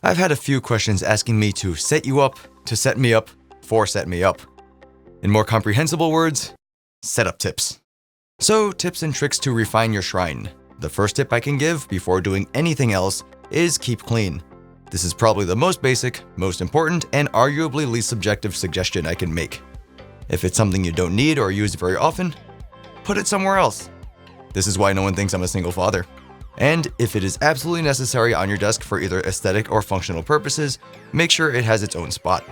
I've had a few questions asking me to set you up, to set me up, for set me up. In more comprehensible words, setup tips. So, tips and tricks to refine your shrine. The first tip I can give before doing anything else is keep clean. This is probably the most basic, most important, and arguably least subjective suggestion I can make. If it's something you don't need or use very often, put it somewhere else. This is why no one thinks I'm a single father. And if it is absolutely necessary on your desk for either aesthetic or functional purposes, make sure it has its own spot.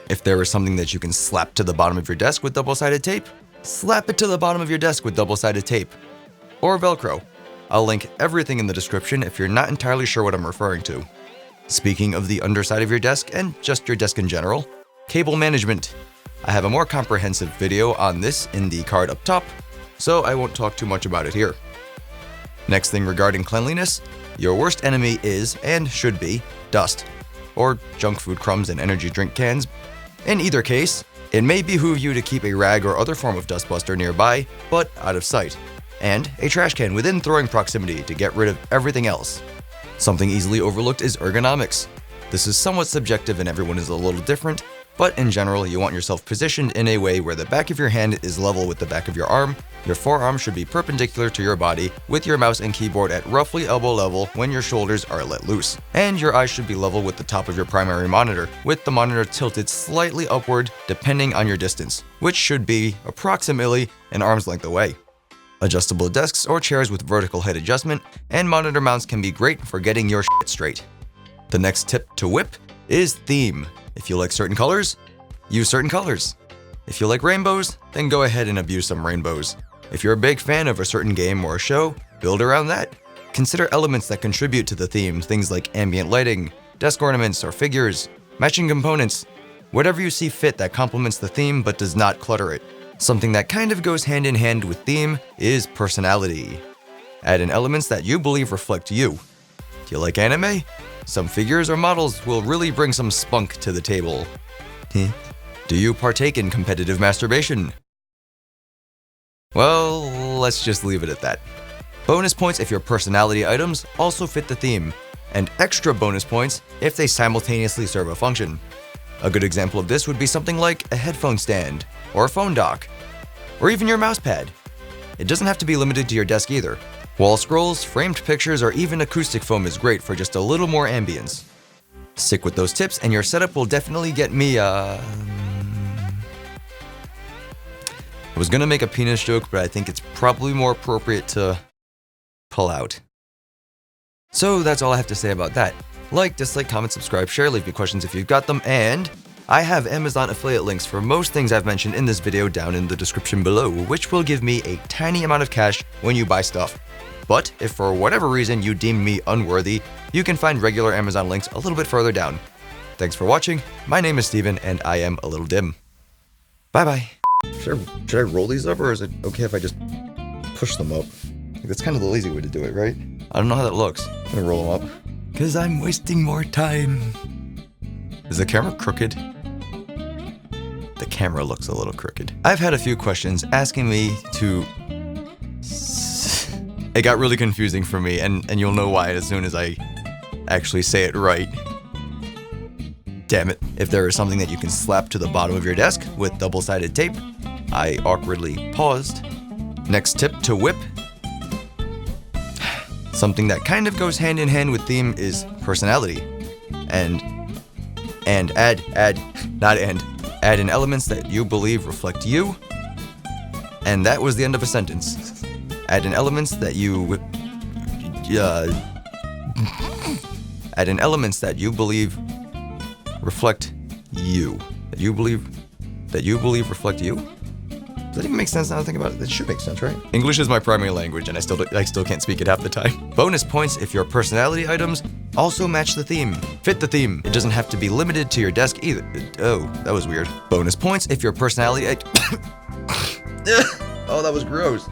If there is something that you can slap to the bottom of your desk with double-sided tape, slap it to the bottom of your desk with double-sided tape. Or Velcro. I'll link everything in the description if you're not entirely sure what I'm referring to. Speaking of the underside of your desk and just your desk in general, cable management. I have a more comprehensive video on this in the card up top, so I won't talk too much about it here. Next thing regarding cleanliness, your worst enemy is, and should be, dust, or junk food crumbs and energy drink cans. In either case, it may behoove you to keep a rag or other form of dustbuster nearby, but out of sight, and a trash can within throwing proximity to get rid of everything else. Something easily overlooked is ergonomics. This is somewhat subjective and everyone is a little different, but in general, you want yourself positioned in a way where the back of your hand is level with the back of your arm, your forearm should be perpendicular to your body, with your mouse and keyboard at roughly elbow level when your shoulders are let loose, and your eyes should be level with the top of your primary monitor, with the monitor tilted slightly upward depending on your distance, which should be approximately an arm's length away. Adjustable desks or chairs with vertical head adjustment and monitor mounts can be great for getting your shit straight. The next tip to whip is theme. If you like certain colors, use certain colors. If you like rainbows, then go ahead and abuse some rainbows. If you're a big fan of a certain game or a show, build around that. Consider elements that contribute to the theme, things like ambient lighting, desk ornaments or figures, matching components, whatever you see fit that complements the theme but does not clutter it. Something that kind of goes hand in hand with theme is personality. Add in elements that you believe reflect you. Do you like anime? Some figures or models will really bring some spunk to the table. Do you partake in competitive masturbation? Well, let's just leave it at that. Bonus points if your personality items also fit the theme, and extra bonus points if they simultaneously serve a function. A good example of this would be something like a headphone stand, or a phone dock, or even your mouse pad. It doesn't have to be limited to your desk either. Wall scrolls, framed pictures, or even acoustic foam is great for just a little more ambience. Stick with those tips and your setup will definitely get me I was gonna make a penis joke, but I think it's probably more appropriate to pull out. So that's all I have to say about that. Like, dislike, comment, subscribe, share, leave me questions if you've got them, and I have Amazon affiliate links for most things I've mentioned in this video down in the description below, which will give me a tiny amount of cash when you buy stuff. But if for whatever reason you deem me unworthy, you can find regular Amazon links a little bit further down. Thanks for watching. My name is Steven, and I am ALittleDIMM. Bye-bye. Should I roll these up, or is it okay if I just push them up? That's kind of the lazy way to do it, right? I don't know how that looks. I'm gonna roll them up. Because I'm wasting more time. Is the camera crooked? The camera looks a little crooked. I've had a few questions asking me to... It got really confusing for me, and you'll know why as soon as I actually say it right. Damn it. If there is something that you can slap to the bottom of your desk with double-sided tape, I awkwardly paused. Next tip to whip. Something that kind of goes hand in hand with theme is personality. And add in elements that you believe reflect you. And that was the end of a sentence. Add in elements that you believe reflect you. That you believe reflect you? Does that even make sense now that I think about it? That should make sense, right? English is my primary language, and I still can't speak it half the time. Bonus points if your personality items also match the theme. Fit the theme. It doesn't have to be limited to your desk either. Oh, that was weird. Bonus points if your personality Oh, that was gross.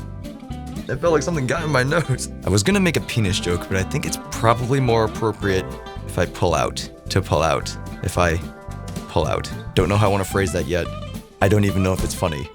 It felt like something got in my nose. I was gonna make a penis joke, but I think it's probably more appropriate if I pull out. If I pull out. Don't know how I want to phrase that yet. I don't even know if it's funny.